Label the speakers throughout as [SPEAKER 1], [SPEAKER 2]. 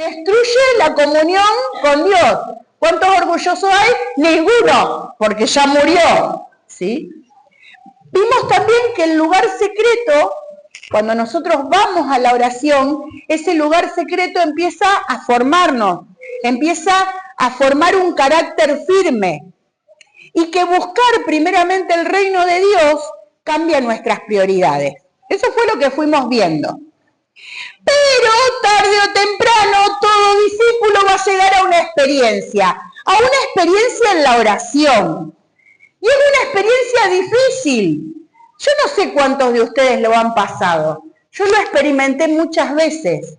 [SPEAKER 1] destruye la comunión con Dios. ¿Cuántos orgullosos hay? Ninguno, porque ya murió, ¿sí? Vimos también que el lugar secreto, cuando nosotros vamos a la oración, ese lugar secreto empieza a formarnos, empieza a formar un carácter firme. Y que buscar primeramente el reino de Dios cambia nuestras prioridades. Eso fue lo que fuimos viendo. Pero tarde o temprano todo discípulo va a llegar a una experiencia en la oración. Y es una experiencia difícil. Yo no sé cuántos de ustedes lo han pasado. Yo lo experimenté muchas veces.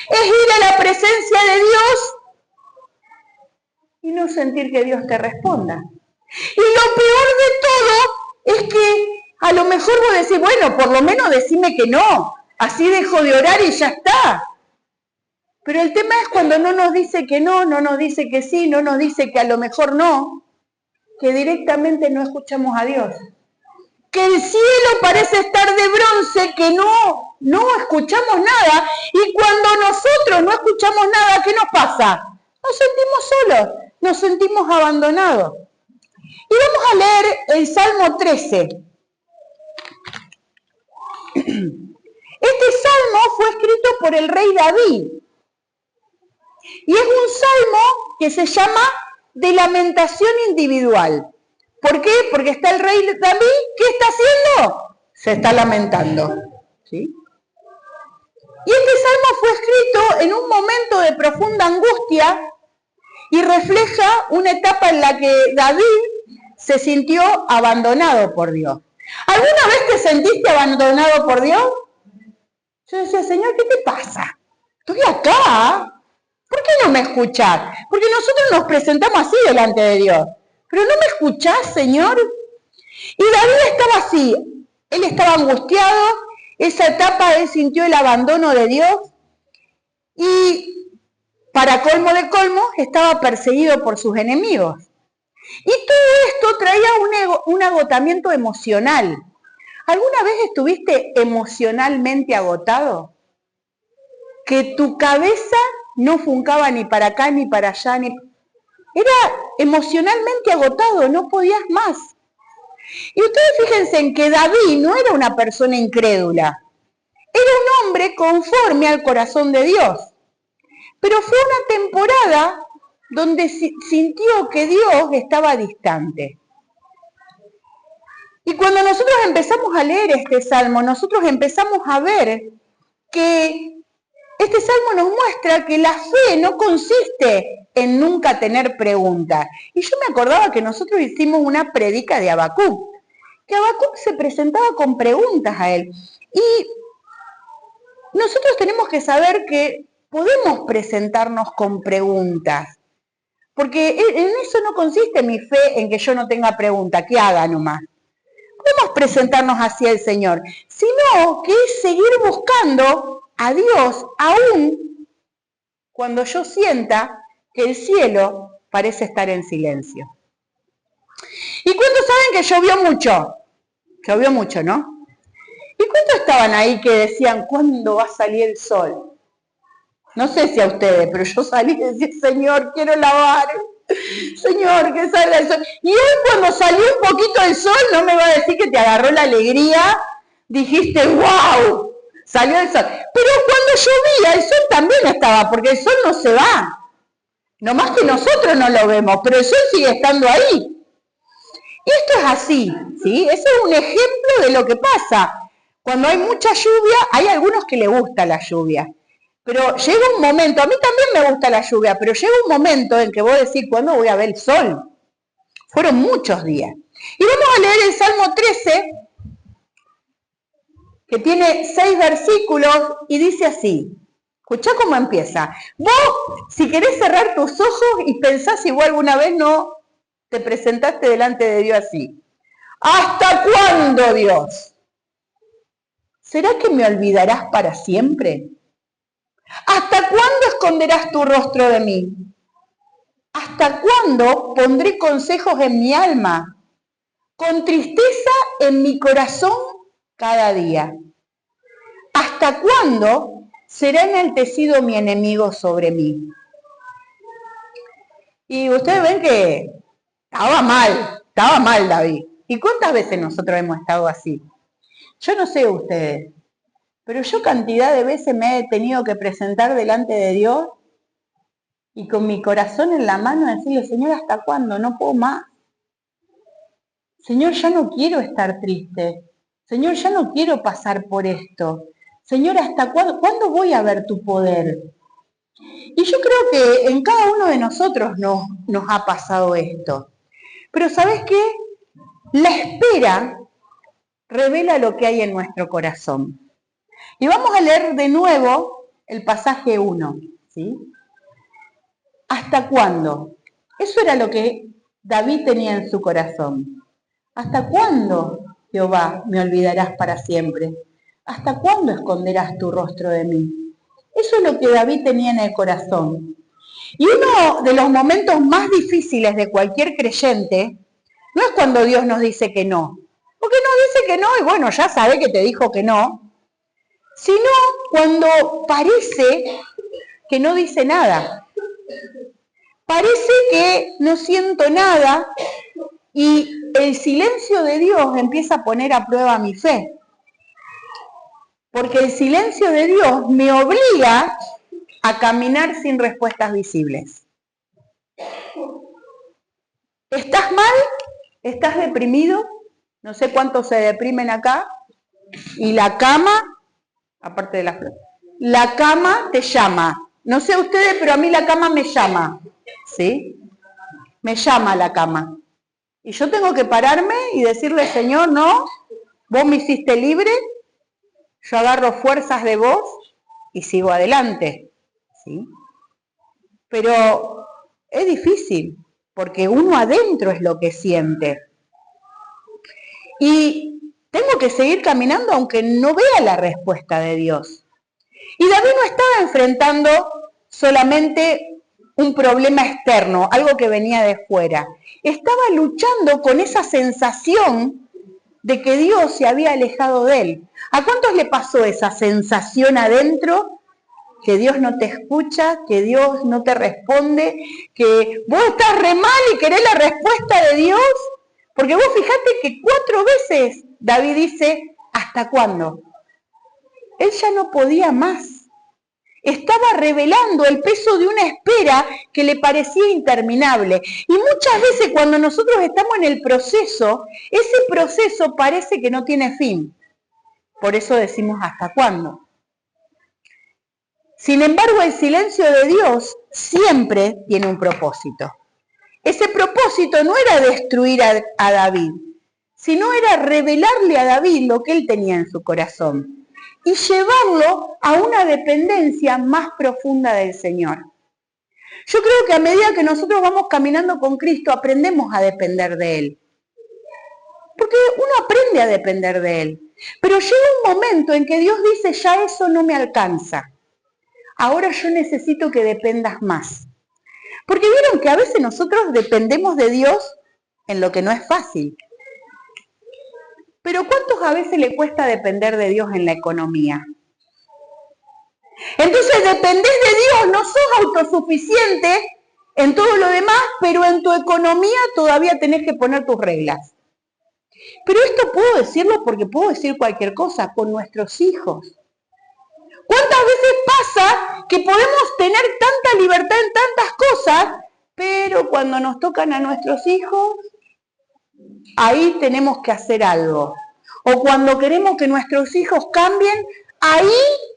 [SPEAKER 1] Es ir a la presencia de Dios y no sentir que Dios te responda. Y lo peor de todo es que a lo mejor vos decís, bueno, por lo menos decime que no, así dejo de orar y ya está. Pero el tema es cuando no nos dice que no nos dice que sí, no nos dice que a lo mejor no, que directamente no escuchamos a Dios. Que el cielo parece estar de bronce, que no escuchamos nada, y cuando nosotros no escuchamos nada, ¿qué nos pasa? Nos sentimos solos, nos sentimos abandonados. Y vamos a leer el Salmo 13. Este salmo fue escrito por el rey David. Y es un salmo que se llama de lamentación individual. ¿Por qué? Porque está el rey David, ¿qué está haciendo? Se está lamentando. ¿Sí? Y este salmo fue escrito en un momento de profunda angustia y refleja una etapa en la que David se sintió abandonado por Dios. ¿Alguna vez te sentiste abandonado por Dios? Yo decía, Señor, ¿qué te pasa? Estoy acá. ¿Por qué no me escuchás? Porque nosotros nos presentamos así delante de Dios. ¿Pero no me escuchás, Señor? Y David estaba así. Él estaba angustiado. Esa etapa él sintió el abandono de Dios. Y para colmo de colmo, estaba perseguido por sus enemigos. Y todo esto traía un agotamiento emocional. ¿Alguna vez estuviste emocionalmente agotado? Que tu cabeza no funcaba ni para acá ni para allá. Era emocionalmente agotado, no podías más. Y ustedes fíjense en que David no era una persona incrédula. Era un hombre conforme al corazón de Dios. Pero fue una temporada donde sintió que Dios estaba distante. Y cuando nosotros empezamos a leer este salmo, nosotros empezamos a ver que este salmo nos muestra que la fe no consiste en nunca tener preguntas. Y yo me acordaba que nosotros hicimos una predica de Habacuc, que Habacuc se presentaba con preguntas a él. Y nosotros tenemos que saber que podemos presentarnos con preguntas. Porque en eso no consiste mi fe en que yo no tenga pregunta, que haga nomás. Podemos presentarnos hacia el Señor, sino que es seguir buscando a Dios aún cuando yo sienta que el cielo parece estar en silencio. ¿Y cuántos saben que llovió mucho? Llovió mucho, ¿no? ¿Y cuántos estaban ahí que decían, ¿cuándo va a salir el sol? No sé si a ustedes, pero yo salí y decía, Señor, quiero lavar. Señor, que salga el sol. Y hoy cuando salió un poquito el sol, no me va a decir que te agarró la alegría, dijiste, wow, salió el sol. Pero cuando llovía, el sol también estaba, porque el sol no se va. Nomás que nosotros no lo vemos, pero el sol sigue estando ahí. Esto es así, ¿sí? Eso es un ejemplo de lo que pasa. Cuando hay mucha lluvia, hay algunos que les gusta la lluvia. Pero llega un momento, a mí también me gusta la lluvia, pero llega un momento en que vos decís, ¿cuándo voy a ver el sol? Fueron muchos días. Y vamos a leer el Salmo 13, que tiene 6 versículos, y dice así. Escuchá cómo empieza. Vos, si querés cerrar tus ojos y pensás si vos alguna vez no te presentaste delante de Dios así. ¿Hasta cuándo, Dios? ¿Será que me olvidarás para siempre? ¿Hasta cuándo esconderás tu rostro de mí? ¿Hasta cuándo pondré consejos en mi alma? Con tristeza en mi corazón cada día. ¿Hasta cuándo será enaltecido mi enemigo sobre mí. Y ustedes ven que estaba mal David. ¿Y cuántas veces nosotros hemos estado así? Yo no sé ustedes, pero yo cantidad de veces me he tenido que presentar delante de Dios y con mi corazón en la mano decirle, Señor, ¿hasta cuándo? No puedo más. Señor, ya no quiero estar triste. Señor, ya no quiero pasar por esto. Señor, ¿hasta cuándo voy a ver tu poder? Y yo creo que en cada uno de nosotros nos ha pasado esto. Pero ¿sabes qué? La espera revela lo que hay en nuestro corazón. Y vamos a leer de nuevo el pasaje 1, ¿sí? ¿Hasta cuándo? Eso era lo que David tenía en su corazón. ¿Hasta cuándo, Jehová, me olvidarás para siempre? ¿Hasta cuándo esconderás tu rostro de mí? Eso es lo que David tenía en el corazón. Y uno de los momentos más difíciles de cualquier creyente no es cuando Dios nos dice que no. Porque nos dice que no y bueno, ya sabe que te dijo que no. Sino cuando parece que no dice nada. Parece que no siento nada y el silencio de Dios empieza a poner a prueba mi fe. Porque el silencio de Dios me obliga a caminar sin respuestas visibles. ¿Estás mal? ¿Estás deprimido? No sé cuántos se deprimen acá. Y la cama, aparte de la cama te llama. No sé ustedes, pero a mí la cama me llama. ¿Sí? Me llama la cama. Y yo tengo que pararme y decirle, Señor, no, vos me hiciste libre, yo agarro fuerzas de vos y sigo adelante. ¿Sí? Pero es difícil, porque uno adentro es lo que siente. Y tengo que seguir caminando aunque no vea la respuesta de Dios. Y David no estaba enfrentando solamente un problema externo, algo que venía de fuera. Estaba luchando con esa sensación de que Dios se había alejado de él. ¿A cuántos le pasó esa sensación adentro? Que Dios no te escucha, que Dios no te responde, que vos estás re mal y querés la respuesta de Dios. Porque vos fijate que 4 veces David dice, ¿hasta cuándo? Él ya no podía más. Estaba revelando el peso de una espera que le parecía interminable. Y muchas veces cuando nosotros estamos en el proceso, ese proceso parece que no tiene fin. Por eso decimos ¿hasta cuándo? Sin embargo, el silencio de Dios siempre tiene un propósito. Ese propósito no era destruir a David, sino era revelarle a David lo que él tenía en su corazón y llevarlo a una dependencia más profunda del Señor. Yo creo que a medida que nosotros vamos caminando con Cristo, aprendemos a depender de Él. Porque uno aprende a depender de Él. Pero llega un momento en que Dios dice, ya eso no me alcanza. Ahora yo necesito que dependas más. Porque vieron que a veces nosotros dependemos de Dios en lo que no es fácil. Pero ¿cuántos a veces le cuesta depender de Dios en la economía? Entonces dependés de Dios, no sos autosuficiente en todo lo demás, pero en tu economía todavía tenés que poner tus reglas. Pero esto puedo decirlo porque puedo decir cualquier cosa con nuestros hijos. ¿Cuántas veces pasa que podemos tener tanta libertad en tantas cosas, pero cuando nos tocan a nuestros hijos, ahí tenemos que hacer algo? O cuando queremos que nuestros hijos cambien, ahí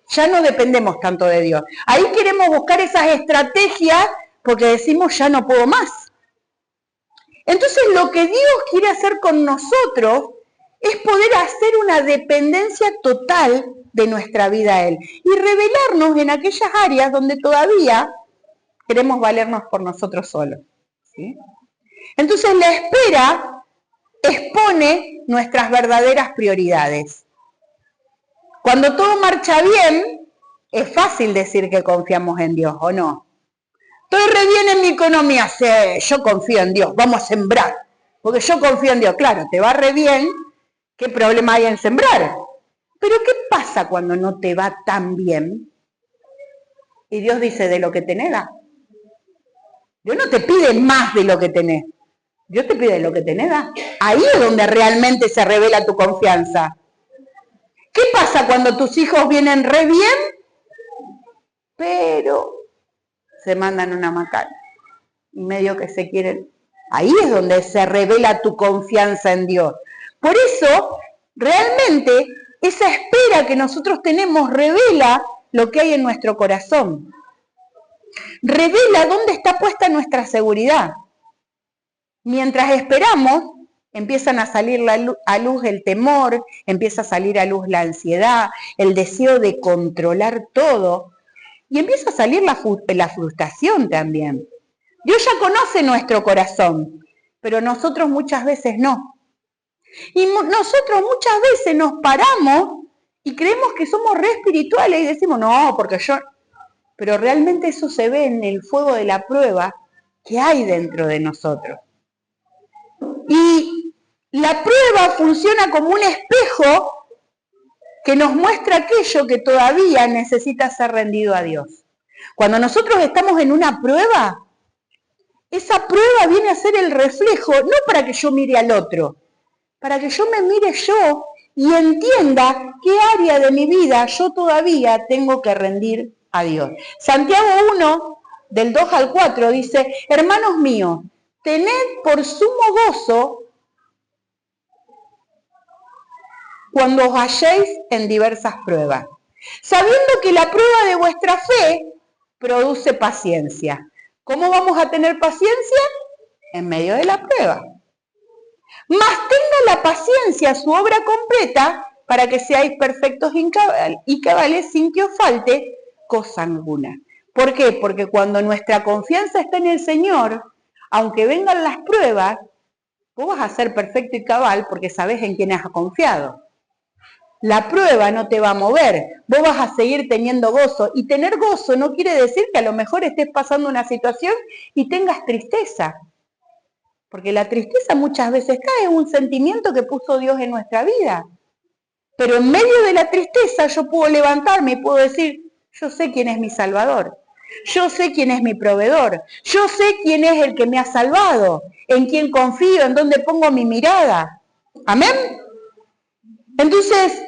[SPEAKER 1] ya no dependemos tanto de Dios. Ahí queremos buscar esas estrategias porque decimos ya no puedo más. Entonces lo que Dios quiere hacer con nosotros es poder hacer una dependencia total de nuestra vida a Él y revelarnos en aquellas áreas donde todavía queremos valernos por nosotros solos. ¿Sí? Entonces la espera expone nuestras verdaderas prioridades. Cuando todo marcha bien, es fácil decir que confiamos en Dios, ¿o no? Estoy re bien en mi economía, sí, yo confío en Dios, vamos a sembrar, porque yo confío en Dios. Claro, te va re bien, ¿qué problema hay en sembrar? Pero ¿qué pasa cuando no te va tan bien? Y Dios dice, de lo que tenés, da. Dios no te pide más de lo que tenés. Dios te pide de lo que tenés, da. Ahí es donde realmente se revela tu confianza. ¿Qué pasa cuando tus hijos vienen re bien, pero se mandan una macana? Y medio que se quieren. Ahí es donde se revela tu confianza en Dios. Por eso, realmente, esa espera que nosotros tenemos revela lo que hay en nuestro corazón. Revela dónde está puesta nuestra seguridad. Mientras esperamos, empiezan a salir a luz el temor, empieza a salir a luz la ansiedad, el deseo de controlar todo, y empieza a salir la frustración también. Dios ya conoce nuestro corazón, pero nosotros muchas veces no. Y nosotros muchas veces nos paramos y creemos que somos re espirituales y decimos, no, porque yo... Pero realmente eso se ve en el fuego de la prueba que hay dentro de nosotros. Y la prueba funciona como un espejo que nos muestra aquello que todavía necesita ser rendido a Dios. Cuando nosotros estamos en una prueba, esa prueba viene a ser el reflejo, no para que yo mire al otro, para que yo me mire yo y entienda qué área de mi vida yo todavía tengo que rendir a Dios. Santiago 1, del 2 al 4, dice, hermanos míos, tened por sumo gozo cuando os halléis en diversas pruebas, sabiendo que la prueba de vuestra fe produce paciencia. ¿Cómo vamos a tener paciencia? En medio de la prueba. Mas tenga la paciencia su obra completa para que seáis perfectos y cabales sin que os falte cosa alguna. ¿Por qué? Porque cuando nuestra confianza está en el Señor, aunque vengan las pruebas, vos vas a ser perfecto y cabal porque sabés en quién has confiado. La prueba no te va a mover, vos vas a seguir teniendo gozo. Y tener gozo no quiere decir que a lo mejor estés pasando una situación y tengas tristeza. Porque la tristeza muchas veces es un sentimiento que puso Dios en nuestra vida. Pero en medio de la tristeza yo puedo levantarme y puedo decir, yo sé quién es mi Salvador. Yo sé quién es mi proveedor. Yo sé quién es el que me ha salvado. En quién confío, en dónde pongo mi mirada. ¿Amén? Entonces,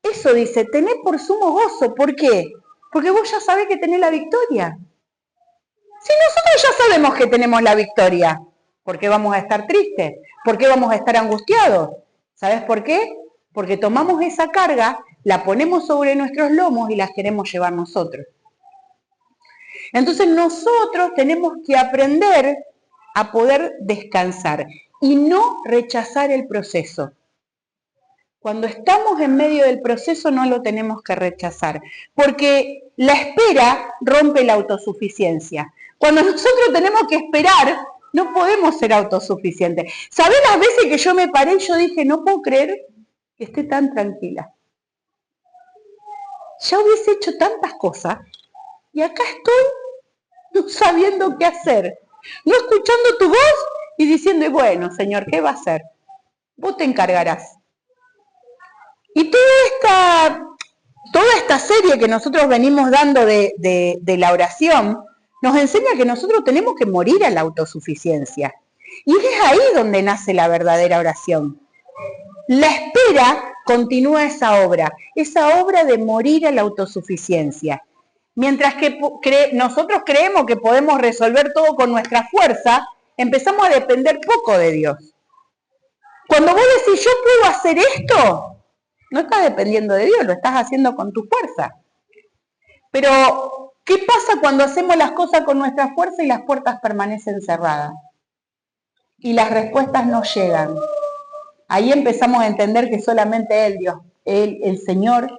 [SPEAKER 1] eso dice, tened por sumo gozo. ¿Por qué? Porque vos ya sabés que tenés la victoria. Si nosotros ya sabemos que tenemos la victoria, ¿por qué vamos a estar tristes? ¿Por qué vamos a estar angustiados? ¿Sabes por qué? Porque tomamos esa carga, la ponemos sobre nuestros lomos y las queremos llevar nosotros. Entonces nosotros tenemos que aprender a poder descansar y no rechazar el proceso. Cuando estamos en medio del proceso no lo tenemos que rechazar, porque la espera rompe la autosuficiencia. Cuando nosotros tenemos que esperar, no podemos ser autosuficientes. ¿Sabés las veces que yo me paré y yo dije, no puedo creer que esté tan tranquila? Ya hubiese hecho tantas cosas y acá estoy no sabiendo qué hacer, no escuchando tu voz y diciendo, bueno, Señor, ¿qué va a hacer? Vos te encargarás. Y toda esta serie que nosotros venimos dando de la oración, nos enseña que nosotros tenemos que morir a la autosuficiencia. Y es ahí donde nace la verdadera oración. La espera continúa esa obra de morir a la autosuficiencia. Mientras que nosotros creemos que podemos resolver todo con nuestra fuerza, empezamos a depender poco de Dios. Cuando vos decís, yo puedo hacer esto, no estás dependiendo de Dios, lo estás haciendo con tu fuerza. Pero, ¿qué pasa cuando hacemos las cosas con nuestra fuerza y las puertas permanecen cerradas? Y las respuestas no llegan. Ahí empezamos a entender que solamente Él, Dios, Él, el Señor,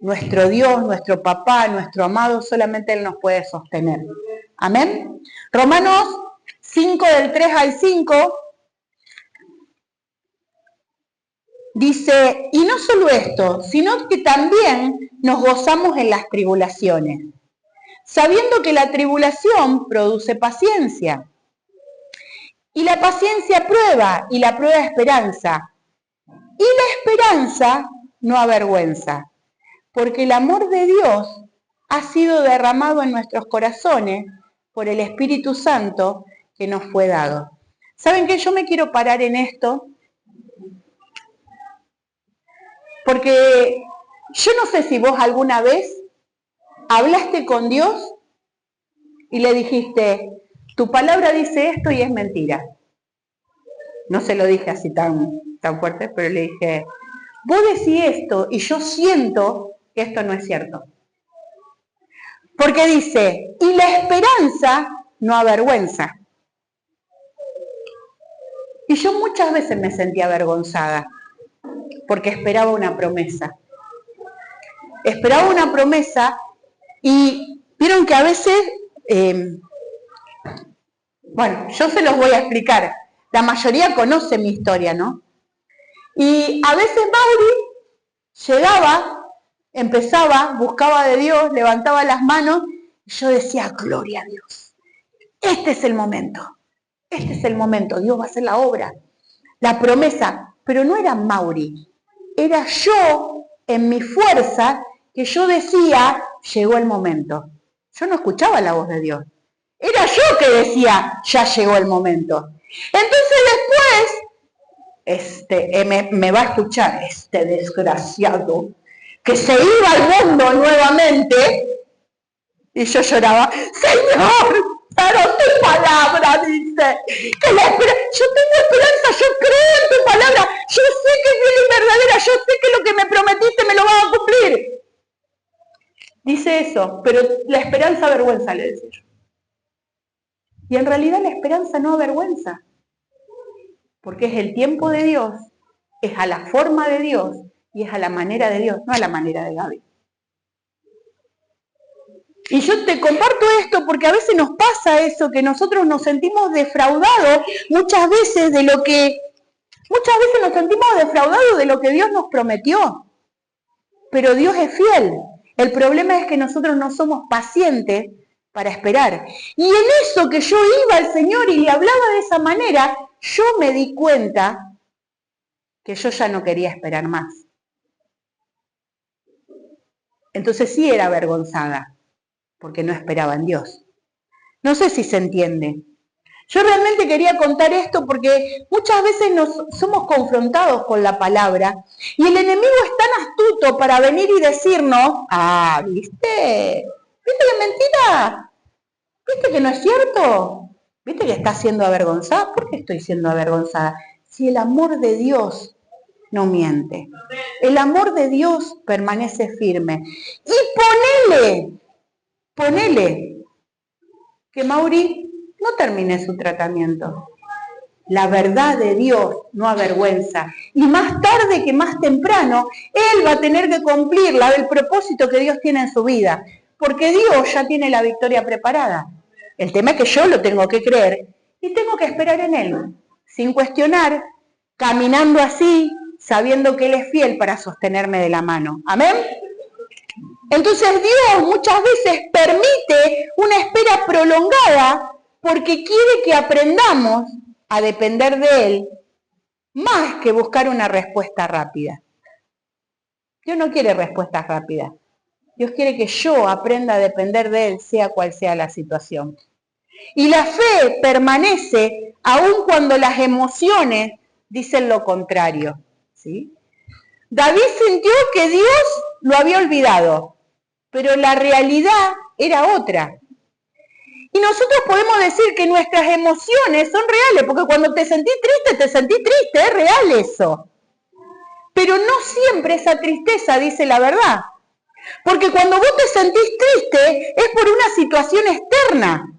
[SPEAKER 1] nuestro Dios, nuestro papá, nuestro amado, solamente Él nos puede sostener. Amén. Romanos 5 del 3 al 5 dice, y no solo esto, sino que también nos gozamos en las tribulaciones, sabiendo que la tribulación produce paciencia. Y la paciencia prueba, y la prueba esperanza. Y la esperanza no avergüenza, porque el amor de Dios ha sido derramado en nuestros corazones por el Espíritu Santo que nos fue dado. ¿Saben qué? Yo me quiero parar en esto porque yo no sé si vos alguna vez hablaste con Dios y le dijiste, tu palabra dice esto y es mentira. No se lo dije así tan fuerte, pero le dije, vos decís esto y yo siento que esto no es cierto. Porque dice, y la esperanza no avergüenza. Y yo muchas veces me sentía avergonzada, porque esperaba una promesa. Esperaba una promesa y vieron que a veces, bueno, yo se los voy a explicar. La mayoría conoce mi historia, ¿no? Y a veces Mauri llegaba, empezaba, buscaba de Dios, levantaba las manos, y yo decía, gloria a Dios. Este es el momento, Dios va a hacer la obra, la promesa, pero no era Mauri, era yo en mi fuerza que yo decía, llegó el momento. Yo no escuchaba la voz de Dios, era yo que decía, ya llegó el momento. Entonces después, me va a escuchar este desgraciado que se iba al mundo nuevamente, y yo lloraba, Señor, pero tu palabra dice que yo tengo esperanza, yo creo en tu palabra, yo sé que es fiel y verdadera, yo sé que lo que me prometiste me lo vas a cumplir. Dice eso, pero la esperanza avergüenza, le decía yo. Y en realidad la esperanza no avergüenza, porque es el tiempo de Dios, es a la forma de Dios y es a la manera de Dios, no a la manera de Gaby. Y yo te comparto esto porque a veces nos pasa eso, que nosotros nos sentimos defraudados muchas veces nos sentimos defraudados de lo que Dios nos prometió. Pero Dios es fiel. El problema es que nosotros no somos pacientes para esperar. Y en eso que yo iba al Señor y le hablaba de esa manera, yo me di cuenta que yo ya no quería esperar más. Entonces sí era avergonzada, porque no esperaba en Dios. No sé si se entiende. Yo realmente quería contar esto porque muchas veces somos confrontados con la palabra y el enemigo es tan astuto para venir y decirnos, ¿viste? ¿Viste que es mentira? ¿Viste que no es cierto? ¿Viste que estás siendo avergonzada? ¿Por qué estoy siendo avergonzada? Si el amor de Dios no miente. El amor de Dios permanece firme. Y ponele que Mauri no termine su tratamiento. La verdad de Dios no avergüenza. Y más tarde que más temprano, él va a tener que cumplir el propósito que Dios tiene en su vida. Porque Dios ya tiene la victoria preparada. El tema es que yo lo tengo que creer y tengo que esperar en él. Sin cuestionar, caminando así, sabiendo que él es fiel para sostenerme de la mano. ¿Amén? Entonces Dios muchas veces permite una espera prolongada porque quiere que aprendamos a depender de Él más que buscar una respuesta rápida. Dios no quiere respuestas rápidas. Dios quiere que yo aprenda a depender de Él, sea cual sea la situación. Y la fe permanece aun cuando las emociones dicen lo contrario. ¿Sí? David sintió que Dios lo había olvidado, pero la realidad era otra. Y nosotros podemos decir que nuestras emociones son reales, porque cuando te sentís triste, es real eso. Pero no siempre esa tristeza dice la verdad. Porque cuando vos te sentís triste es por una situación externa.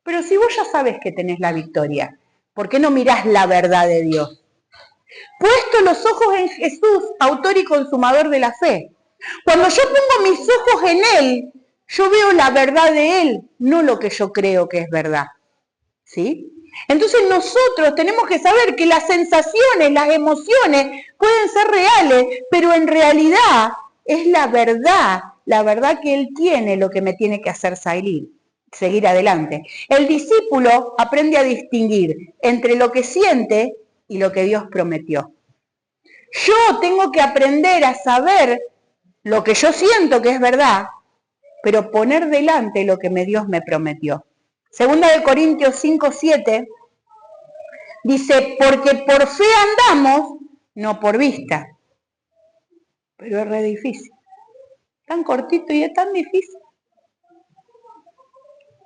[SPEAKER 1] Pero si vos ya sabés que tenés la victoria, ¿por qué no mirás la verdad de Dios? Puesto los ojos en Jesús, autor y consumador de la fe. Cuando yo pongo mis ojos en Él, yo veo la verdad de Él, no lo que yo creo que es verdad. ¿Sí? Entonces nosotros tenemos que saber que las sensaciones, las emociones pueden ser reales, pero en realidad es la verdad que Él tiene lo que me tiene que hacer seguir adelante. El discípulo aprende a distinguir entre lo que siente y lo que Dios prometió. Yo tengo que aprender a saber lo que yo siento que es verdad, pero poner delante lo que Dios me prometió. Segunda de Corintios 5:7 dice, porque por fe andamos, no por vista. Pero es re difícil. Tan cortito y es tan difícil.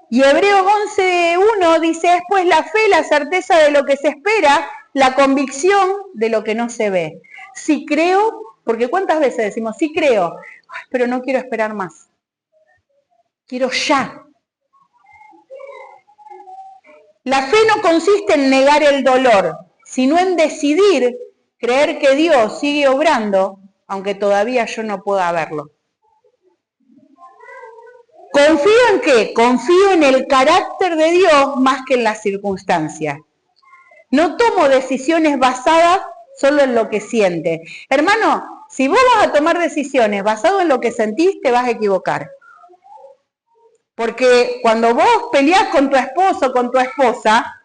[SPEAKER 1] Y Hebreos 11:1 dice, es pues la fe, la certeza de lo que se espera, la convicción de lo que no se ve. Si creo, porque ¿cuántas veces decimos, sí creo, pero no quiero esperar más? Quiero ya. La fe no consiste en negar el dolor, sino en decidir creer que Dios sigue obrando, aunque todavía yo no pueda verlo. ¿Confío en qué? Confío en el carácter de Dios más que en las circunstancias. No tomo decisiones basadas solo en lo que siente. Hermano, si vos vas a tomar decisiones basadas en lo que sentís, te vas a equivocar. Porque cuando vos peleás con tu esposo o con tu esposa,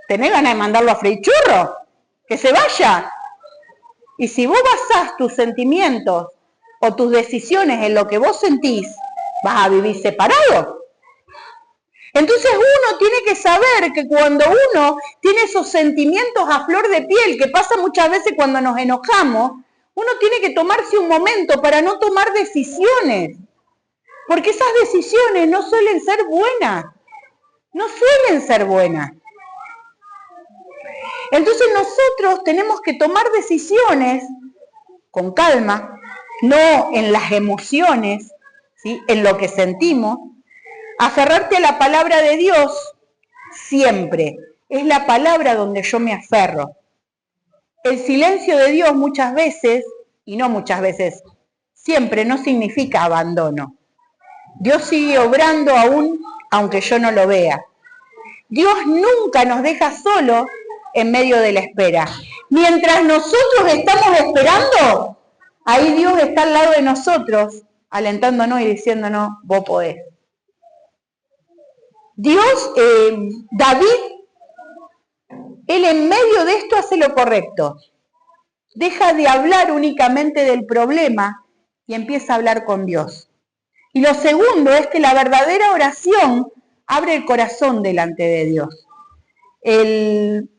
[SPEAKER 1] tenés ganas de mandarlo a freír churro, que se vaya. Y si vos basás tus sentimientos o tus decisiones en lo que vos sentís, vas a vivir separado. Entonces uno tiene que saber que cuando uno tiene esos sentimientos a flor de piel, que pasa muchas veces cuando nos enojamos, uno tiene que tomarse un momento para no tomar decisiones. Porque esas decisiones no suelen ser buenas. No suelen ser buenas. Entonces nosotros tenemos que tomar decisiones con calma, no en las emociones, ¿sí? En lo que sentimos. Aferrarte a la palabra de Dios siempre. Es la palabra donde yo me aferro. El silencio de Dios muchas veces, y no muchas veces, siempre no significa abandono. Dios sigue obrando aún aunque yo no lo vea. Dios nunca nos deja solos en medio de la espera. Mientras nosotros estamos esperando, ahí Dios está al lado de nosotros, alentándonos y diciéndonos, vos podés. Dios, David, él en medio de esto hace lo correcto. Deja de hablar únicamente del problema y empieza a hablar con Dios. Y lo segundo es que la verdadera oración abre el corazón delante de Dios. El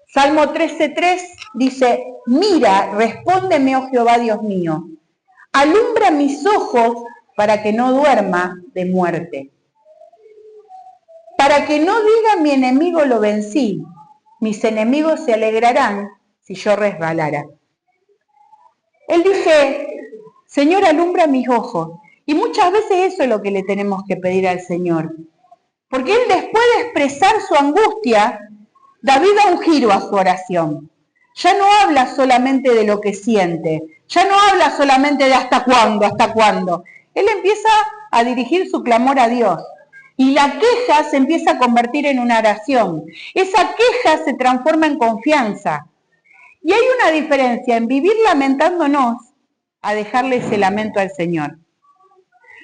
[SPEAKER 1] Salmo 13:3 dice, mira, respóndeme, oh Jehová Dios mío, alumbra mis ojos para que no duerma de muerte. Para que no diga mi enemigo lo vencí, mis enemigos se alegrarán si yo resbalara. Él dice, Señor, alumbra mis ojos. Y muchas veces eso es lo que le tenemos que pedir al Señor. Porque él después de expresar su angustia, David da un giro a su oración. Ya no habla solamente de lo que siente, ya no habla solamente de hasta cuándo. Él empieza a dirigir su clamor a Dios. Y la queja se empieza a convertir en una oración. Esa queja se transforma en confianza. Y hay una diferencia en vivir lamentándonos a dejarle ese lamento al Señor.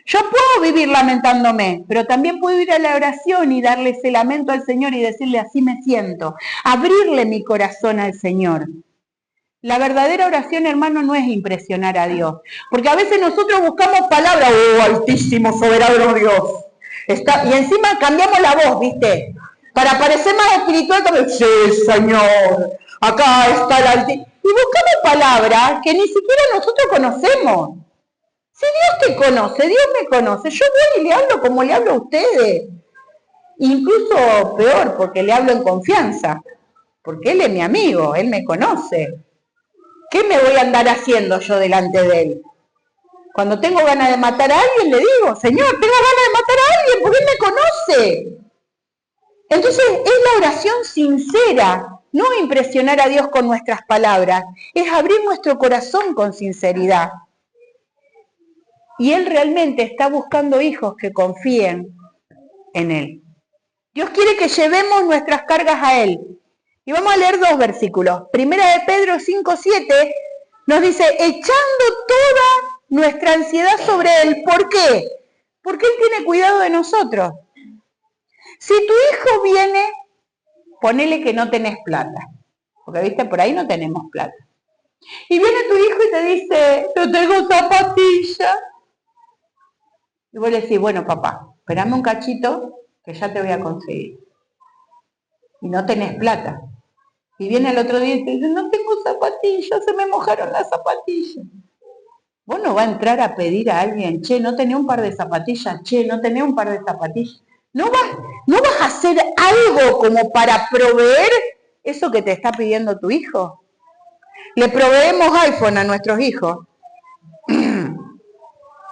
[SPEAKER 1] Yo puedo vivir lamentándome, pero también puedo ir a la oración y darle ese lamento al Señor y decirle así me siento, abrirle mi corazón al Señor. La verdadera oración, hermano, no es impresionar a Dios, porque a veces nosotros buscamos palabras, oh, altísimo, soberano Dios, y encima cambiamos la voz, ¿viste? Para parecer más espiritual, también, sí, Señor, acá está el altísimo. Y buscamos palabras que ni siquiera nosotros conocemos. Si Dios te conoce, Dios me conoce, yo voy y le hablo como le hablo a ustedes. Incluso peor, porque le hablo en confianza, porque Él es mi amigo, Él me conoce. ¿Qué me voy a andar haciendo yo delante de Él? Cuando tengo ganas de matar a alguien, le digo, Señor, tengo ganas de matar a alguien porque Él me conoce. Entonces, es la oración sincera, no impresionar a Dios con nuestras palabras, es abrir nuestro corazón con sinceridad. Y Él realmente está buscando hijos que confíen en Él. Dios quiere que llevemos nuestras cargas a Él. Y vamos a leer 2 versículos. Primera de Pedro 5:7 nos dice, echando toda nuestra ansiedad sobre Él. ¿Por qué? Porque Él tiene cuidado de nosotros. Si tu hijo viene, ponele que no tenés plata. Porque, viste, por ahí no tenemos plata. Y viene tu hijo y te dice, no tengo zapatillas. Y vos le decís, bueno papá, esperame un cachito que ya te voy a conseguir. Y no tenés plata. Y viene el otro día y te dice, no tengo zapatillas, se me mojaron las zapatillas. Vos no vas a entrar a pedir a alguien, che, no tenés un par de zapatillas, che, no tenés un par de zapatillas. No vas a hacer algo como para proveer eso que te está pidiendo tu hijo. Le proveemos iPhone a nuestros hijos.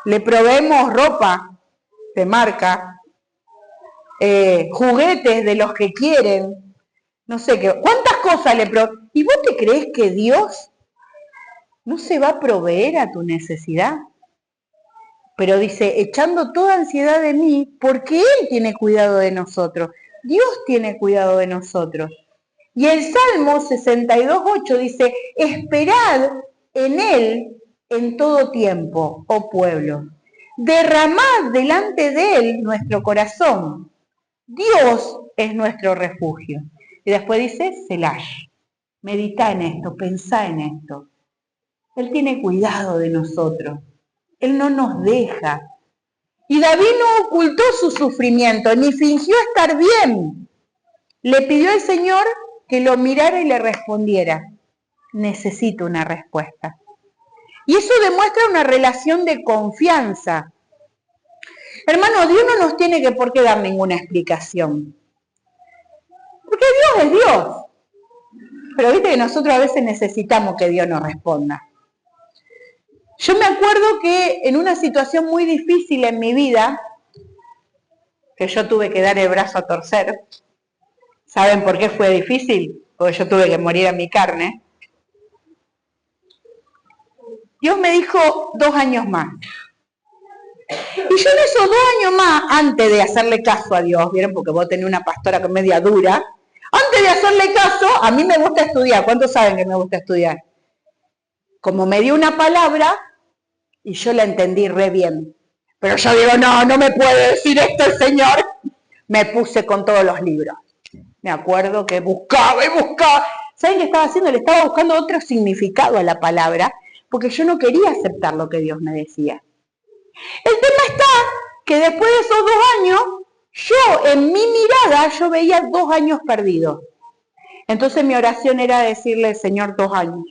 [SPEAKER 1] Le proveemos ropa de marca, juguetes de los que quieren, no sé qué. ¿Cuántas cosas le proveemos? ¿Y vos te crees que Dios no se va a proveer a tu necesidad? Pero dice, echando toda ansiedad de mí, porque Él tiene cuidado de nosotros. Dios tiene cuidado de nosotros. Y el Salmo 62:8 dice, esperad en Él en todo tiempo, oh pueblo. Derramad delante de Él nuestro corazón. Dios es nuestro refugio. Y después dice, Selash. Medita en esto, pensá en esto. Él tiene cuidado de nosotros. Él no nos deja. Y David no ocultó su sufrimiento, ni fingió estar bien. Le pidió al Señor que lo mirara y le respondiera. Necesito una respuesta. Y eso demuestra una relación de confianza. Hermano, Dios no nos tiene que por qué dar ninguna explicación. Porque Dios es Dios. Pero viste que nosotros a veces necesitamos que Dios nos responda. Yo me acuerdo que en una situación muy difícil en mi vida, que yo tuve que dar el brazo a torcer, ¿saben por qué fue difícil? Porque yo tuve que morir a mi carne. Dios me dijo 2 años más. Y yo en esos 2 años más, antes de hacerle caso a Dios, ¿vieron? Porque vos tenés una pastora que es media dura. Antes de hacerle caso, a mí me gusta estudiar. ¿Cuántos saben que me gusta estudiar? Como me dio una palabra, y yo la entendí re bien. Pero yo digo, no me puede decir esto el Señor. Me puse con todos los libros. Me acuerdo que buscaba y buscaba. ¿Saben qué estaba haciendo? Le estaba buscando otro significado a la palabra, porque yo no quería aceptar lo que Dios me decía. El tema está que después de esos 2 años, yo en mi mirada, yo veía 2 años perdidos. Entonces mi oración era decirle, Señor, 2 años.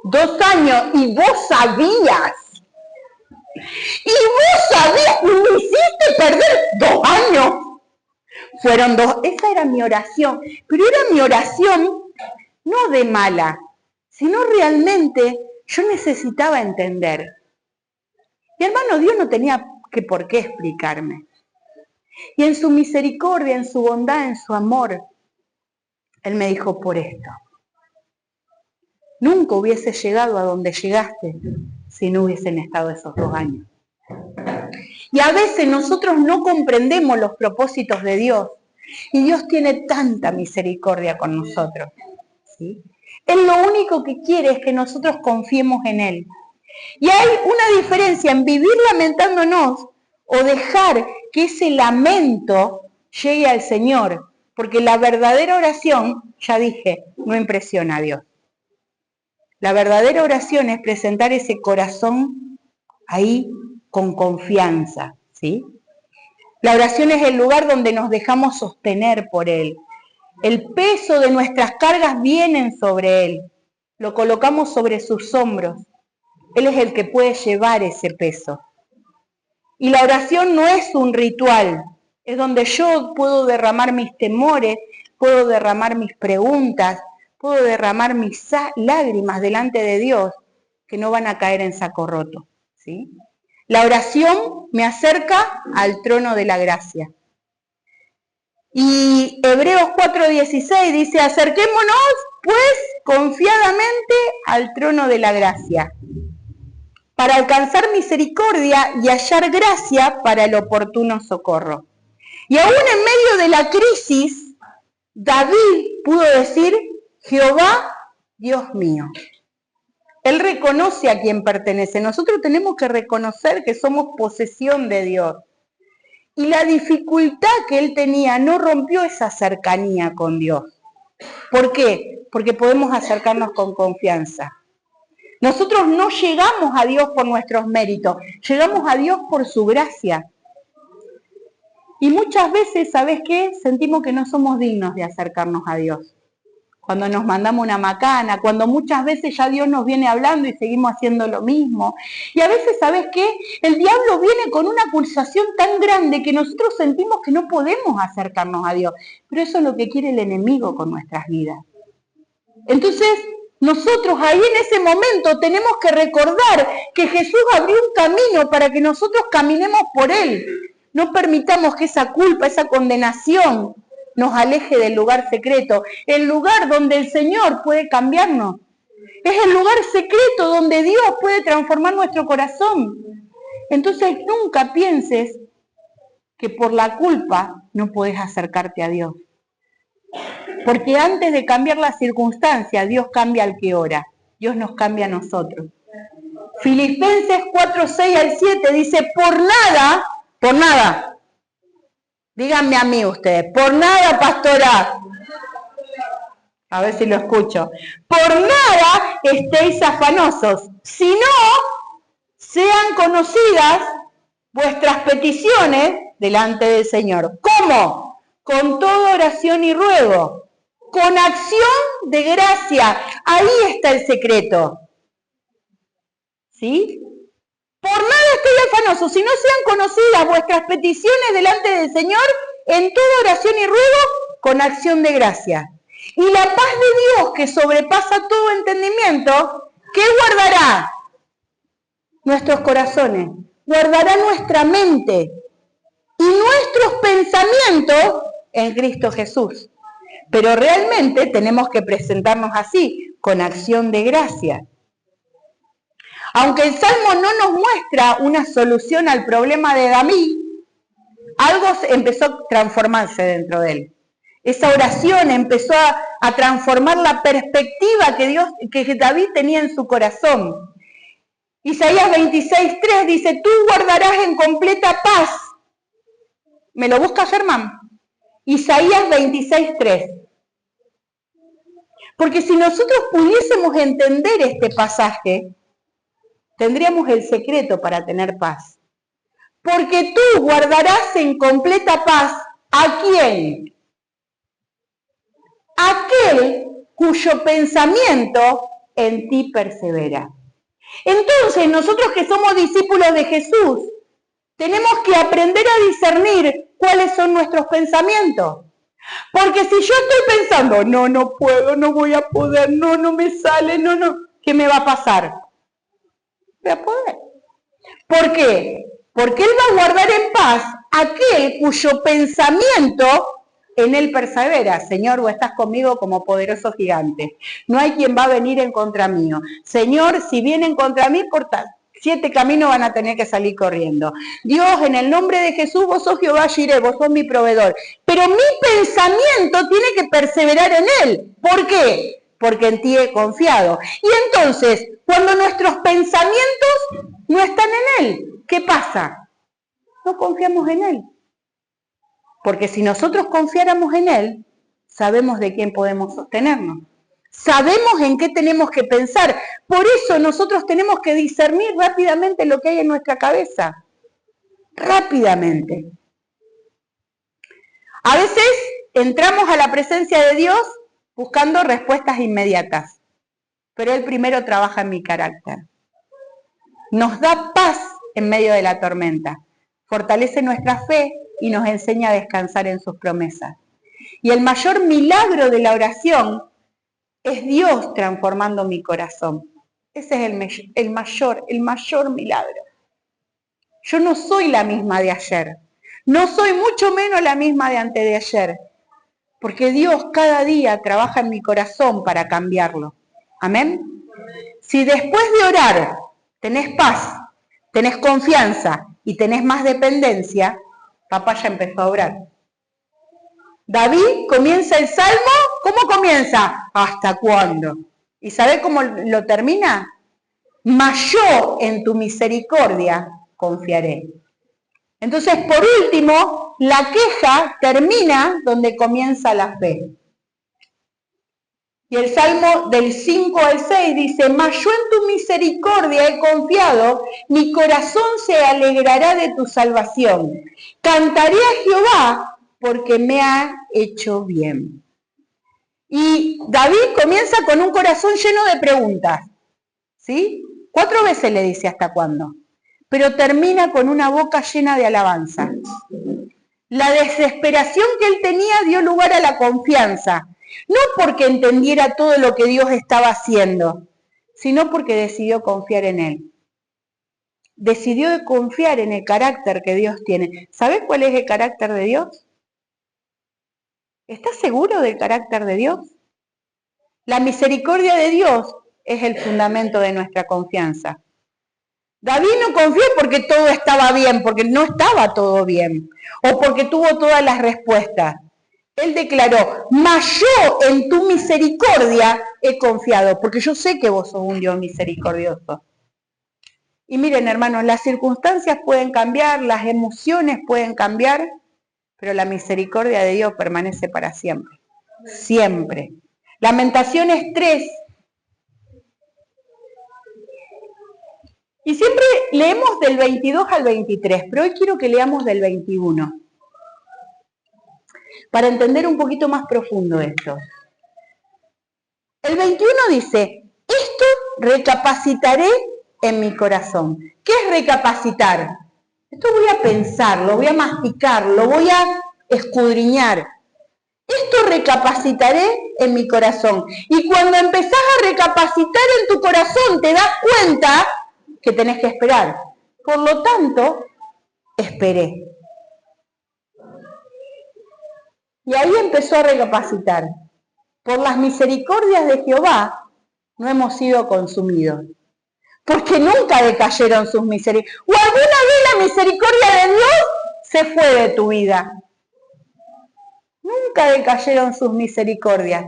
[SPEAKER 1] 2 años, y vos sabías. Y vos sabías, y me hiciste perder 2 años. Fueron 2, esa era mi oración, pero era mi oración no de mala, sino realmente yo necesitaba entender. Y hermano, Dios no tenía por qué explicarme. Y en su misericordia, en su bondad, en su amor, Él me dijo, por esto. Nunca hubiese llegado a donde llegaste si no hubiesen estado esos 2 años. Y a veces nosotros no comprendemos los propósitos de Dios. Y Dios tiene tanta misericordia con nosotros, ¿sí? Él lo único que quiere es que nosotros confiemos en Él. Y hay una diferencia en vivir lamentándonos o dejar que ese lamento llegue al Señor. Porque la verdadera oración, ya dije, no impresiona a Dios. La verdadera oración es presentar ese corazón ahí con confianza, ¿sí? La oración es el lugar donde nos dejamos sostener por Él. El peso de nuestras cargas vienen sobre Él. Lo colocamos sobre sus hombros. Él es el que puede llevar ese peso. Y la oración no es un ritual. Es donde yo puedo derramar mis temores, puedo derramar mis preguntas, puedo derramar mis lágrimas delante de Dios, que no van a caer en saco roto, ¿sí? La oración me acerca al trono de la gracia. Y Hebreos 4:16 dice, acerquémonos pues confiadamente al trono de la gracia, para alcanzar misericordia y hallar gracia para el oportuno socorro. Y aún en medio de la crisis, David pudo decir, Jehová, Dios mío. Él reconoce a quién pertenece. Nosotros tenemos que reconocer que somos posesión de Dios. Y la dificultad que él tenía no rompió esa cercanía con Dios. ¿Por qué? Porque podemos acercarnos con confianza. Nosotros no llegamos a Dios por nuestros méritos, llegamos a Dios por su gracia. Y muchas veces, ¿sabes qué? Sentimos que no somos dignos de acercarnos a Dios. Cuando nos mandamos una macana, cuando muchas veces ya Dios nos viene hablando y seguimos haciendo lo mismo. Y a veces, ¿sabes qué? El diablo viene con una acusación tan grande que nosotros sentimos que no podemos acercarnos a Dios. Pero eso es lo que quiere el enemigo con nuestras vidas. Entonces, nosotros ahí en ese momento tenemos que recordar que Jesús abrió un camino para que nosotros caminemos por él. No permitamos que esa culpa, esa condenación nos aleje del lugar secreto, el lugar donde el Señor puede cambiarnos. Es el lugar secreto donde Dios puede transformar nuestro corazón. Entonces nunca pienses que por la culpa no puedes acercarte a Dios. Porque antes de cambiar la circunstancia, Dios cambia al que ora. Dios nos cambia a nosotros. Filipenses 4, 6 al 7 dice, por nada, díganme a mí ustedes, por nada, pastora, a ver si lo escucho, por nada estéis afanosos, sino sean conocidas vuestras peticiones delante del Señor. ¿Cómo? Con toda oración y ruego, con acción de gracia. Ahí está el secreto. ¿Sí? Por nada estéis afanosos, si no sean conocidas vuestras peticiones delante del Señor, en toda oración y ruego, con acción de gracia. Y la paz de Dios, que sobrepasa todo entendimiento, ¿qué guardará? Nuestros corazones, guardará nuestra mente y nuestros pensamientos en Cristo Jesús. Pero realmente tenemos que presentarnos así, con acción de gracia. Aunque el Salmo no nos muestra una solución al problema de David, algo empezó a transformarse dentro de él. Esa oración empezó a transformar la perspectiva que David tenía en su corazón. Isaías 26:3 dice, tú guardarás en completa paz. ¿Me lo busca, Germán? Isaías 26:3. Porque si nosotros pudiésemos entender este pasaje, tendríamos el secreto para tener paz. Porque tú guardarás en completa paz ¿a quién? Aquel cuyo pensamiento en ti persevera. Entonces, nosotros que somos discípulos de Jesús, tenemos que aprender a discernir cuáles son nuestros pensamientos. Porque si yo estoy pensando, no puedo, no voy a poder, no me sale, ¿qué me va a pasar? Voy a poder. ¿Por qué? Porque Él va a guardar en paz aquel cuyo pensamiento en Él persevera. Señor, vos estás conmigo como poderoso gigante. No hay quien va a venir en contra mío. Señor, si vienen contra mí, por 7 caminos van a tener que salir corriendo. Dios, en el nombre de Jesús, vos sos Jehová Jireh, vos sos mi proveedor. Pero mi pensamiento tiene que perseverar en Él. ¿Por qué? Porque en ti he confiado. Y entonces, cuando nuestros pensamientos no están en Él, ¿qué pasa? No confiamos en Él. Porque si nosotros confiáramos en Él, sabemos de quién podemos sostenernos. Sabemos en qué tenemos que pensar. Por eso nosotros tenemos que discernir rápidamente lo que hay en nuestra cabeza. Rápidamente. A veces entramos a la presencia de Dios buscando respuestas inmediatas. Pero Él primero trabaja en mi carácter. Nos da paz en medio de la tormenta. Fortalece nuestra fe y nos enseña a descansar en sus promesas. Y el mayor milagro de la oración es Dios transformando mi corazón. Ese es el mayor milagro. Yo no soy la misma de ayer. No soy mucho menos la misma de antes de ayer. Porque Dios cada día trabaja en mi corazón para cambiarlo. Amén. Si después de orar tenés paz, tenés confianza y tenés más dependencia, papá ya empezó a orar. David comienza el Salmo, ¿cómo comienza? ¿Hasta cuándo? ¿Y sabe cómo lo termina? Mas yo en tu misericordia confiaré. Entonces, por último, la queja termina donde comienza la fe. Y el Salmo del 5 al 6 dice, mas yo en tu misericordia he confiado, mi corazón se alegrará de tu salvación. Cantaré a Jehová porque me ha hecho bien. Y David comienza con un corazón lleno de preguntas, ¿sí? 4 veces le dice hasta cuándo, pero termina con una boca llena de alabanza. La desesperación que él tenía dio lugar a la confianza, no porque entendiera todo lo que Dios estaba haciendo, sino porque decidió confiar en él. Decidió confiar en el carácter que Dios tiene. ¿Sabes cuál es el carácter de Dios? ¿Estás seguro del carácter de Dios? La misericordia de Dios es el fundamento de nuestra confianza. David no confió porque todo estaba bien, porque no estaba todo bien, o porque tuvo todas las respuestas. Él declaró, mas yo en tu misericordia he confiado, porque yo sé que vos sos un Dios misericordioso. Y miren, hermanos, las circunstancias pueden cambiar, las emociones pueden cambiar, pero la misericordia de Dios permanece para siempre. Siempre. Lamentaciones 3. Y siempre leemos del 22 al 23, pero hoy quiero que leamos del 21, para entender un poquito más profundo esto. El 21 dice, esto recapacitaré en mi corazón. ¿Qué es recapacitar? Esto voy a pensar, lo voy a masticar, lo voy a escudriñar. Esto recapacitaré en mi corazón. Y cuando empezás a recapacitar en tu corazón, te das cuenta que tenés que esperar. Por lo tanto, esperé. Y ahí empezó a recapacitar. Por las misericordias de Jehová no hemos sido consumidos. Porque nunca decayeron sus misericordias. ¿O alguna vez la misericordia de Dios se fue de tu vida? Nunca decayeron sus misericordias.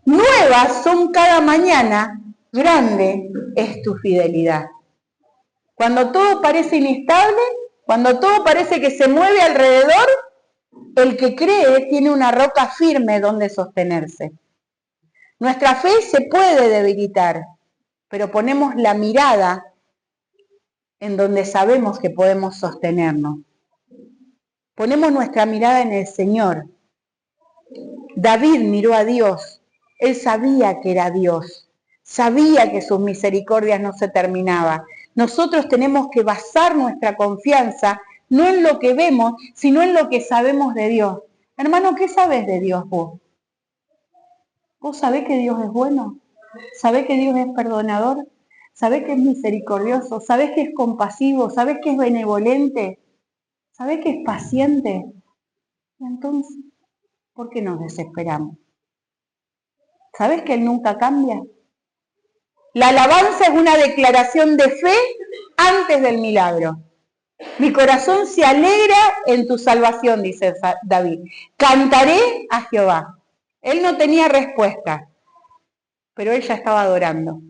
[SPEAKER 1] Nuevas son cada mañana, grande es tu fidelidad. Cuando todo parece inestable, cuando todo parece que se mueve alrededor, el que cree tiene una roca firme donde sostenerse. Nuestra fe se puede debilitar, pero ponemos la mirada en donde sabemos que podemos sostenernos. Ponemos nuestra mirada en el Señor. David miró a Dios. Él sabía que era Dios. Sabía que sus misericordias no se terminaban. Nosotros tenemos que basar nuestra confianza no en lo que vemos, sino en lo que sabemos de Dios. Hermano, ¿qué sabes de Dios vos? ¿Vos sabés que Dios es bueno? ¿Sabés que Dios es perdonador? ¿Sabés que es misericordioso? ¿Sabés que es compasivo? ¿Sabés que es benevolente? ¿Sabés que es paciente? Y entonces, ¿por qué nos desesperamos? ¿Sabés que Él nunca cambia? La alabanza es una declaración de fe antes del milagro. Mi corazón se alegra en tu salvación, dice David. Cantaré a Jehová. Él no tenía respuesta, pero él ya estaba adorando.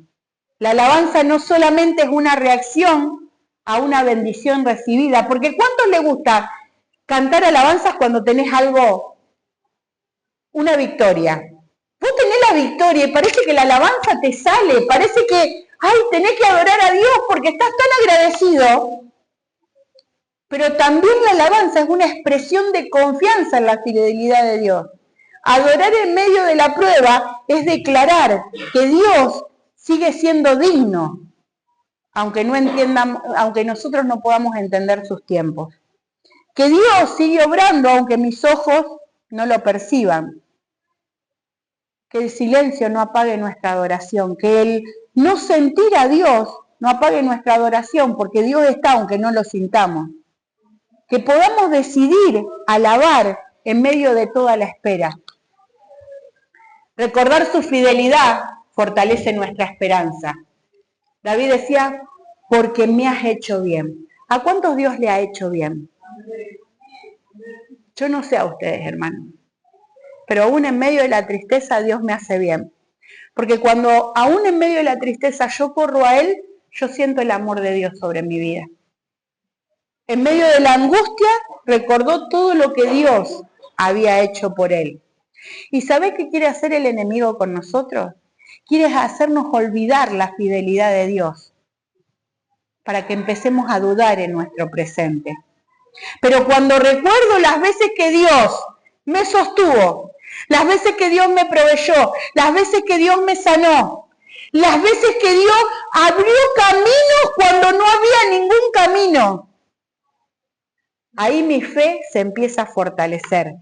[SPEAKER 1] La alabanza no solamente es una reacción a una bendición recibida, porque ¿cuántos le gusta cantar alabanzas cuando tenés algo, una victoria? Vos tenés la victoria y parece que la alabanza te sale, parece que, ay, tenés que adorar a Dios porque estás tan agradecido. Pero también la alabanza es una expresión de confianza en la fidelidad de Dios. Adorar en medio de la prueba es declarar que Dios sigue siendo digno, aunque nosotros no podamos entender sus tiempos. Que Dios sigue obrando aunque mis ojos no lo perciban. Que el silencio no apague nuestra adoración, que el no sentir a Dios no apague nuestra adoración, porque Dios está aunque no lo sintamos. Que podamos decidir alabar en medio de toda la espera. Recordar su fidelidad fortalece nuestra esperanza. David decía, porque me has hecho bien. ¿A cuántos Dios le ha hecho bien? Yo no sé a ustedes, hermanos, pero aún en medio de la tristeza Dios me hace bien. Porque cuando aún en medio de la tristeza yo corro a Él, yo siento el amor de Dios sobre mi vida. En medio de la angustia recordó todo lo que Dios había hecho por él. ¿Y sabés qué quiere hacer el enemigo con nosotros? Quiere hacernos olvidar la fidelidad de Dios, para que empecemos a dudar en nuestro presente. Pero cuando recuerdo las veces que Dios me sostuvo, las veces que Dios me proveyó, las veces que Dios me sanó, las veces que Dios abrió caminos cuando no había ningún camino, ahí mi fe se empieza a fortalecer.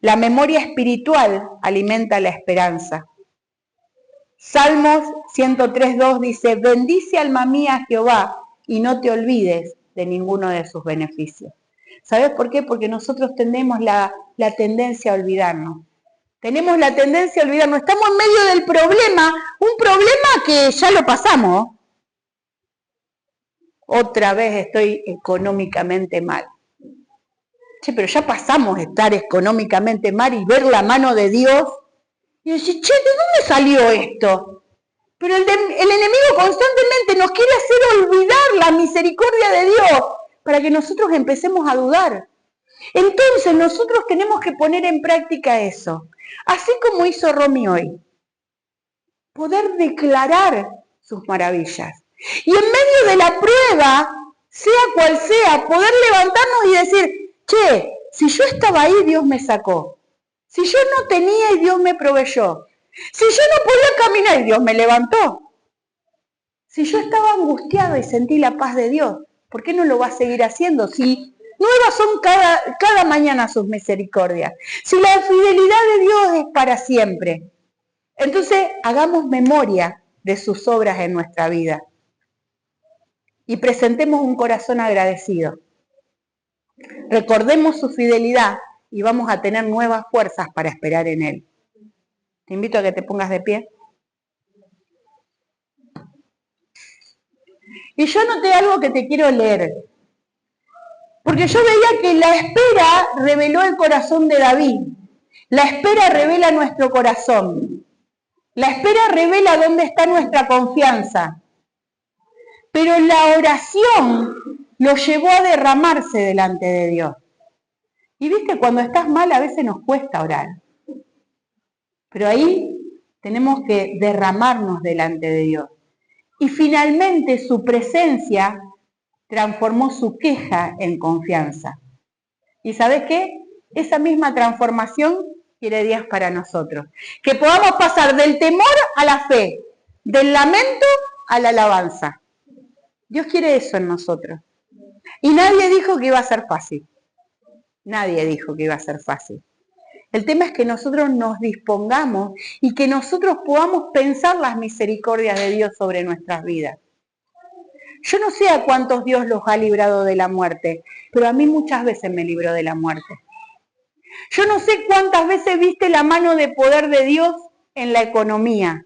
[SPEAKER 1] La memoria espiritual alimenta la esperanza. Salmos 103:2 dice, bendice alma mía a Jehová y no te olvides de ninguno de sus beneficios. ¿Sabes por qué? Porque nosotros tenemos la tendencia a olvidarnos. Tenemos la tendencia a olvidarnos. Estamos en medio del problema, un problema que ya lo pasamos. Otra vez estoy económicamente mal. Che, pero ya pasamos de estar económicamente mal y ver la mano de Dios. Y decir, che, ¿de dónde salió esto? Pero el enemigo constantemente nos quiere hacer olvidar la misericordia de Dios para que nosotros empecemos a dudar. Entonces nosotros tenemos que poner en práctica eso. Así como hizo Romy hoy. Poder declarar sus maravillas. Y en medio de la prueba, sea cual sea, poder levantarnos y decir, che, si yo estaba ahí, Dios me sacó. Si yo no tenía y Dios me proveyó. Si yo no podía caminar y Dios me levantó. Si yo estaba angustiado y sentí la paz de Dios, ¿por qué no lo va a seguir haciendo? Si nuevas son cada mañana sus misericordias. Si la fidelidad de Dios es para siempre. Entonces, hagamos memoria de sus obras en nuestra vida. Y presentemos un corazón agradecido. Recordemos su fidelidad y vamos a tener nuevas fuerzas para esperar en Él. Te invito a que te pongas de pie. Y yo noté algo que te quiero leer. Porque yo veía que la espera reveló el corazón de David. La espera revela nuestro corazón. La espera revela dónde está nuestra confianza. Pero la oración lo llevó a derramarse delante de Dios. Y viste, cuando estás mal a veces nos cuesta orar. Pero ahí tenemos que derramarnos delante de Dios. Y finalmente su presencia transformó su queja en confianza. ¿Y sabes qué? Esa misma transformación quiere Dios para nosotros. Que podamos pasar del temor a la fe, del lamento a la alabanza. Dios quiere eso en nosotros. Y nadie dijo que iba a ser fácil. Nadie dijo que iba a ser fácil. El tema es que nosotros nos dispongamos y que nosotros podamos pensar las misericordias de Dios sobre nuestras vidas. Yo no sé a cuántos Dios los ha librado de la muerte, pero a mí muchas veces me libró de la muerte. Yo no sé cuántas veces viste la mano de poder de Dios en la economía.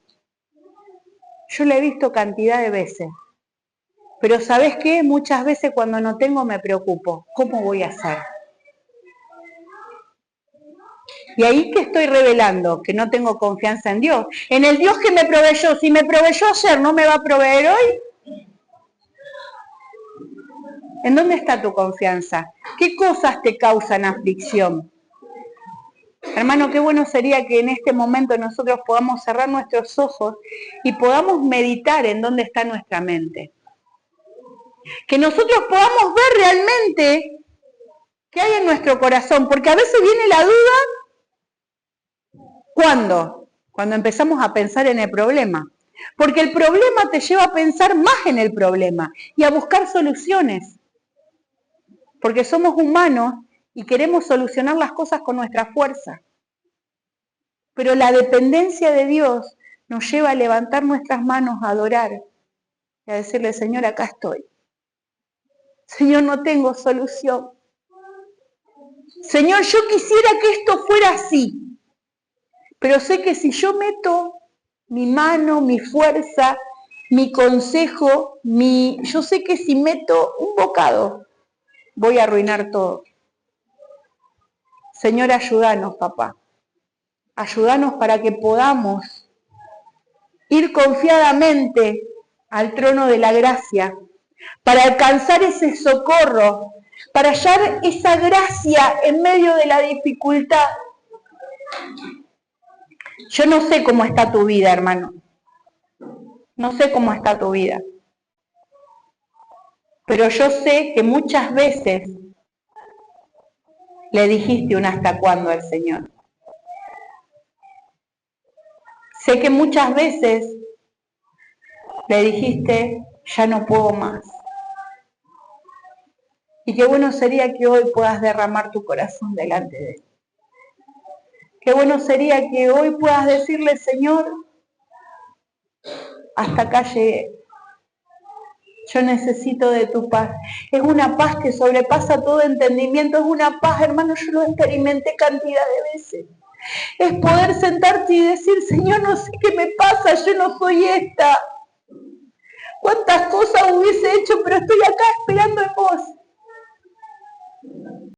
[SPEAKER 1] Yo la he visto cantidad de veces. Pero ¿sabés qué? Muchas veces cuando no tengo me preocupo. ¿Cómo voy a hacer? Y ahí que estoy revelando que no tengo confianza en Dios. En el Dios que me proveyó. Si me proveyó ayer, ¿no me va a proveer hoy? ¿En dónde está tu confianza? ¿Qué cosas te causan aflicción? Hermano, qué bueno sería que en este momento nosotros podamos cerrar nuestros ojos y podamos meditar en dónde está nuestra mente. Que nosotros podamos ver realmente qué hay en nuestro corazón, porque a veces viene la duda. ¿Cuándo? Cuando empezamos a pensar en el problema. Porque el problema te lleva a pensar más en el problema y a buscar soluciones. Porque somos humanos y queremos solucionar las cosas con nuestra fuerza. Pero la dependencia de Dios nos lleva a levantar nuestras manos, a adorar y a decirle, Señor, acá estoy. Señor, no tengo solución. Señor, yo quisiera que esto fuera así. Pero sé que si yo meto mi mano, mi fuerza, mi consejo, yo sé que si meto un bocado, voy a arruinar todo. Señor, ayúdanos, papá. Ayúdanos para que podamos ir confiadamente al trono de la gracia, para alcanzar ese socorro, para hallar esa gracia en medio de la dificultad. Yo no sé cómo está tu vida, hermano. No sé cómo está tu vida. Pero yo sé que muchas veces le dijiste un hasta cuándo al Señor. Sé que muchas veces le dijiste, ya no puedo más. Y qué bueno sería que hoy puedas derramar tu corazón delante de Él. Qué bueno sería que hoy puedas decirle, Señor, hasta acá llegué. Yo necesito de tu paz. Es una paz que sobrepasa todo entendimiento. Es una paz, hermano, yo lo experimenté cantidad de veces. Es poder sentarte y decir, Señor, no sé qué me pasa, yo no soy esta. Cuántas cosas hubiese hecho, pero estoy acá esperando en vos.